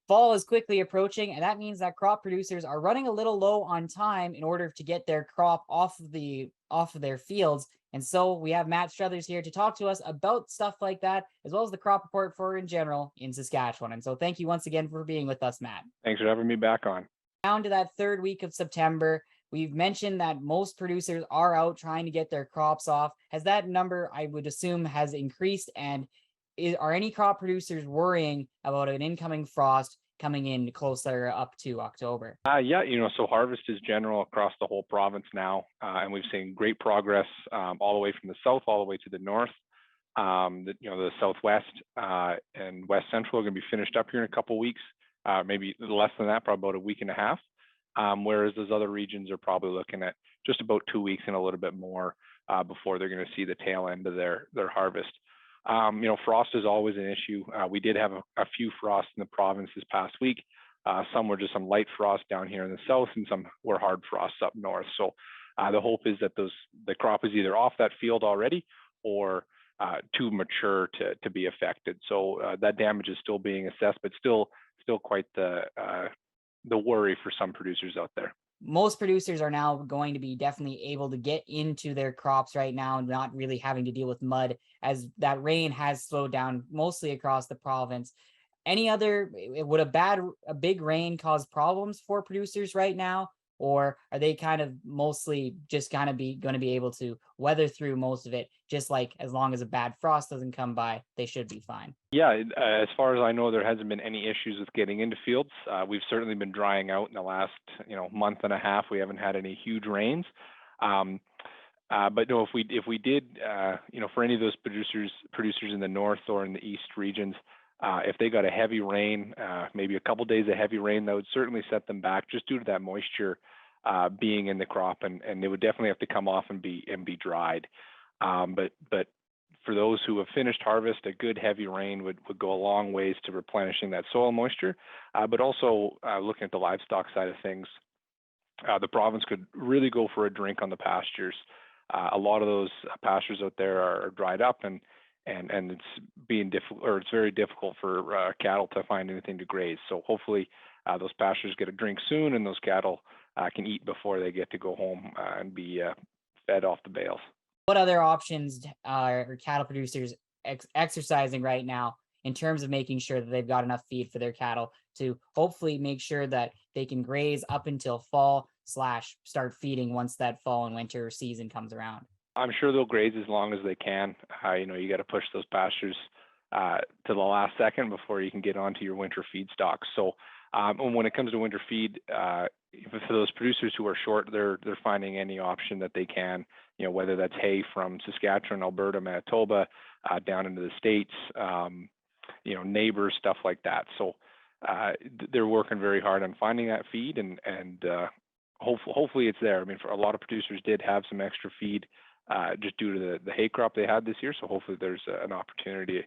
Fall is quickly approaching, and that means that crop producers are running a little low on time in order to get their crop off of their fields. And so we have Matt Struthers here to talk to us about stuff like that, as well as the crop report for in general in Saskatchewan. And so thank you once again for being with us, Matt. Thanks for having me back on. Down to that third week of September, we've mentioned that most producers are out trying to get their crops off. Has that number, I would assume, has increased? And are any crop producers worrying about an incoming frost coming in closer up to October? Yeah, so harvest is general across the whole province now, and we've seen great progress all the way from the south all the way to the north. The southwest and west central are going to be finished up here in a couple of weeks, maybe less than that, probably about a week and a half. Whereas those other regions are probably looking at just about 2 weeks and a little bit more before they're going to see the tail end of their harvest. Frost is always an issue. We did have a few frosts in the province this past week. Some were just some light frost down here in the south, and some were hard frosts up north. So the hope is that the crop is either off that field already or too mature to be affected. So that damage is still being assessed, but still quite the worry for some producers out there. Most producers are now going to be definitely able to get into their crops right now, not really having to deal with mud, as that rain has slowed down mostly across the province. Would a big rain cause problems for producers right now? Or are they kind of mostly just going to be able to weather through most of it, just like as long as a bad frost doesn't come by, they should be fine? Yeah, as far as I know, there hasn't been any issues with getting into fields. We've certainly been drying out in the last, month and a half. We haven't had any huge rains. But no, if we did, for any of those producers in the north or in the east regions, if they got a heavy rain, maybe a couple days of heavy rain, that would certainly set them back just due to that moisture being in the crop, and they would definitely have to come off and be dried. But for those who have finished harvest, a good heavy rain would go a long ways to replenishing that soil moisture. But also looking at the livestock side of things, the province could really go for a drink on the pastures. A lot of those pastures out there are dried up, and it's being difficult, or it's very difficult for cattle to find anything to graze. So hopefully those pastures get a drink soon, and those cattle can eat before they get to go home and be fed off the bales. What other options are cattle producers exercising right now in terms of making sure that they've got enough feed for their cattle to hopefully make sure that they can graze up until fall / start feeding once that fall and winter season comes around? I'm sure they'll graze as long as they can. You got to push those pastures to the last second before you can get onto your winter feed stocks. So when it comes to winter feed, for those producers who are short, they're finding any option that they can, whether that's hay from Saskatchewan, Alberta, Manitoba, down into the States, neighbors, stuff like that. So they're working very hard on finding that feed, and hopefully it's there. I mean, for a lot of producers did have some extra feed just due to the hay crop they had this year. So hopefully there's an opportunity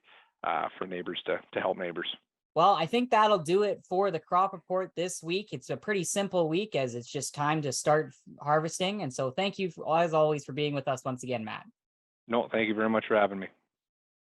for neighbors to help neighbors. Well, I think that'll do it for the crop report this week. It's a pretty simple week, as it's just time to start harvesting. And so thank you, as always, for being with us once again, Matt. No, thank you very much for having me.